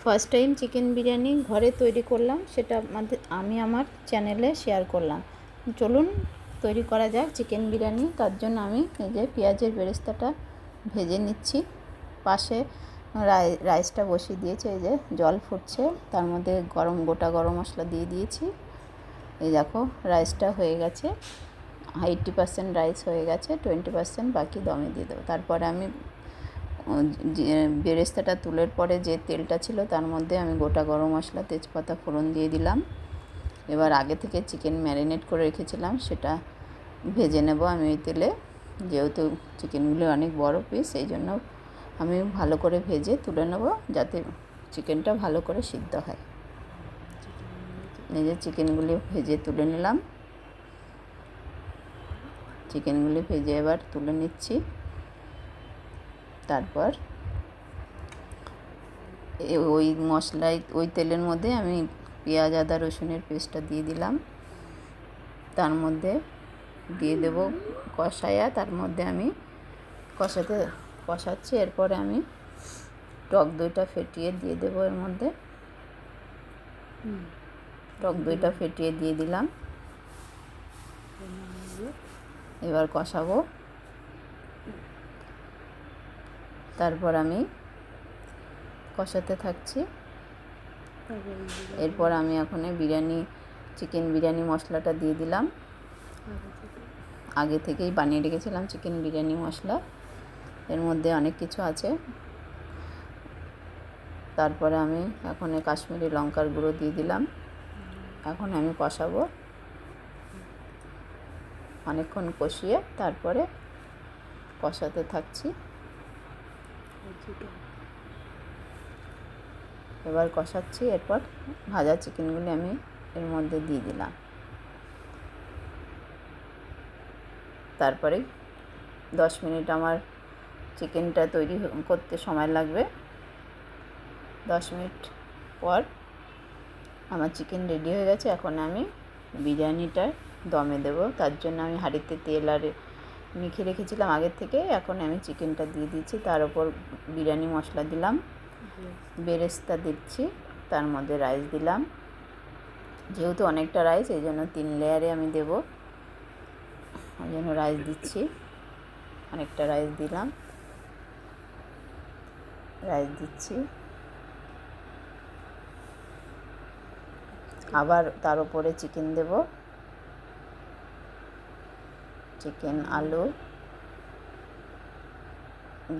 First time chicken biryani ঘরে তৈরি করলাম, সেটা আমি আমার চ্যানেলে শেয়ার করলাম। চলুন তৈরি করা যাক চিকেন বিরিয়ানি। তার জন্য আমি এই যে পেঁয়াজের বেরেস্তাটা ভেজে নিচ্ছি। পাশে রাইসটা বসিয়ে দিয়েছি, এই যে জল ফুটছে, তার মধ্যে গোটা গরম মশলা দিয়ে দিয়েছি। এই দেখো রাইসটা হয়ে গেছে, 80% রাইস হয়ে গেছে, 20% বাকি দমে দিয়ে দেবো। তারপরে আমি বেরেস্তাটা তুলের পরে যে তেলটা ছিল তার মধ্যে আমি গোটা গরম মশলা, তেজপাতা ফোড়ন দিয়ে দিলাম। এবার আগে থেকে চিকেন ম্যারিনেট করে রেখেছিলাম সেটা ভেজে নেব আমি ওই তেলে। যেহেতু চিকেনগুলো অনেক বড় পিস, এই জন্য আমি ভালো করে ভেজে তুলে নেব যাতে চিকেনটা ভালো করে সিদ্ধ হয়। এই যে চিকেনগুলি ভেজে তুলে নিলাম, চিকেনগুলি ভেজে এবার তুলে নিচ্ছি। তারপর ওই মশলায়, ওই তেলের মধ্যে আমি পেঁয়াজ আদা রসুনের পেস্টটা দিয়ে দিলাম। তার মধ্যে দিয়ে দেব কষায়া, তার মধ্যে আমি কষাচ্ছি। এরপরে আমি টক দইটা ফেটিয়ে দিয়ে দেবো এর মধ্যে। টক দইটা ফেটিয়ে দিয়ে দিলাম। এবার কষাবো। তারপর আমি কষাতে থাকছি। এরপর আমি এখন চিকেন বিরিয়ানি মশলাটা দিয়ে দিলাম। আগে থেকেই বানিয়ে রেখেছিলাম চিকেন বিরিয়ানি মশলা, এর মধ্যে অনেক কিছু আছে। তারপরে আমি এখন কাশ্মীরি লঙ্কার গুঁড়ো দিয়ে দিলাম। এখন আমি কষাবো অনেকক্ষণ, কষিয়ে তারপরে কষাতে থাকছি। এবার কষাচ্ছি। এরপর ভাজা চিকেনগুলি আমি এর মধ্যে দিয়ে দিলাম। তারপরে 10 মিনিট আমার চিকেনটা তৈরি করতে সময় লাগবে। 10 মিনিট পর আমার চিকেন রেডি হয়ে গেছে। এখন আমি বিরিয়ানিটা দমে দেবো। তার জন্য আমি হাঁড়িতে তেল আর মেখে রেখেছিলাম আগের থেকে। এখন আমি চিকেনটা দিয়ে দিচ্ছি, তার উপর বিরিয়ানি মশলা দিলাম, বেরেস্তা দিচ্ছি, তার মধ্যে রাইস দিলাম। যেহেতু অনেকটা রাইস, এই জন্য 3 লেয়ারে আমি দেবো, ওই জন্য রাইস দিচ্ছি। অনেকটা রাইস দিলাম, রাইস দিচ্ছি। আবার তার উপরে চিকেন দেব, চিকেন আলু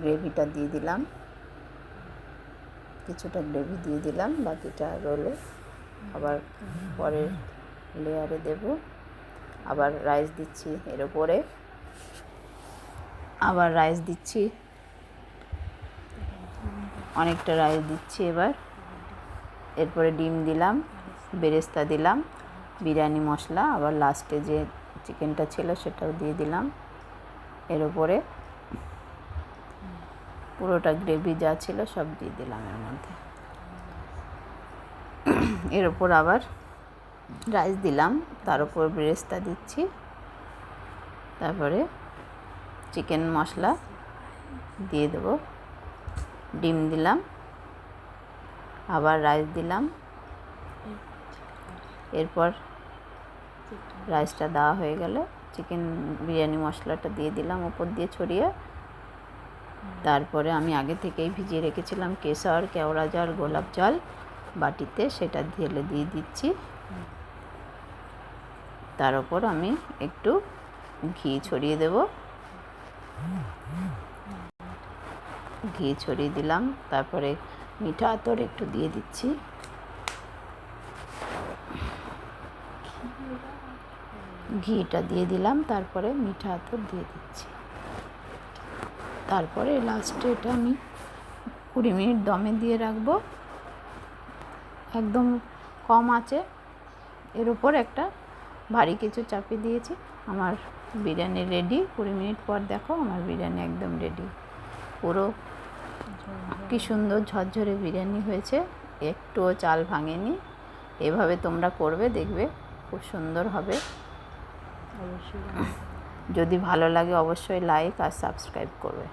গ্রেভিটা দিয়ে দিলাম, কিছুটা গ্রেভি দিয়ে দিলাম, বাকিটা রোলে আবার পরের লেয়ারে দেব। আবার রাইস দিচ্ছি এর উপরে, আবার রাইস দিচ্ছি, অনেকটা রাইস দিচ্ছি এবার। এরপরে ডিম দিলাম, বেরেস্তা দিলাম, বিরিয়ানি মশলা, আবার লাস্টে যে চিকেনটা ছিল সেটাও দিয়ে দিলাম এর উপরে। পুরোটা গ্রেভি যা ছিল সব দিয়ে দিলাম এর মধ্যে। এর উপর আবার রাইস দিলাম, তার উপর বেরেস্তা দিচ্ছি, তারপরে চিকেন মশলা দিয়ে দেবো, ডিম দিলাম, আবার রাইস দিলাম। এরপর রাইসটা দেওয়া হয়ে গেলে চিকেন বিরিয়ানি মশলাটা দিয়ে দিলাম উপর দিয়ে ছড়িয়ে। তারপরে আমি আগে থেকেই ভিজিয়ে রেখেছিলাম কেশর, কেওড়া জল, গোলাপ জল বাটিতে, সেটা ঢেলে দিয়ে দিচ্ছি। তার উপর আমি একটু ঘি ছড়িয়ে দেব, ঘি ছড়িয়ে দিলাম। তারপরে মিঠা আতর একটু দিয়ে দিচ্ছি, ঘিটা দিয়ে দিলাম, তারপরে মিঠা আতর দিয়ে দিচ্ছি। তারপরে লাস্টে এটা আমি 20 মিনিট দমে দিয়ে রাখবো, একদম কম আঁচে। এর উপর একটা ভারী কিছু চাপিয়ে দিয়েছি। আমার বিরিয়ানি রেডি। 20 মিনিট পর দেখো আমার বিরিয়ানি একদম রেডি। পুরো কি সুন্দর ঝরঝরে বিরিয়ানি হয়েছে, একটুও চাল ভাঙেনি। এভাবে তোমরা করবে, দেখবে খুব সুন্দর হবে। যদি ভালো লাগে অবশ্যই লাইক আর সাবস্ক্রাইব করবে।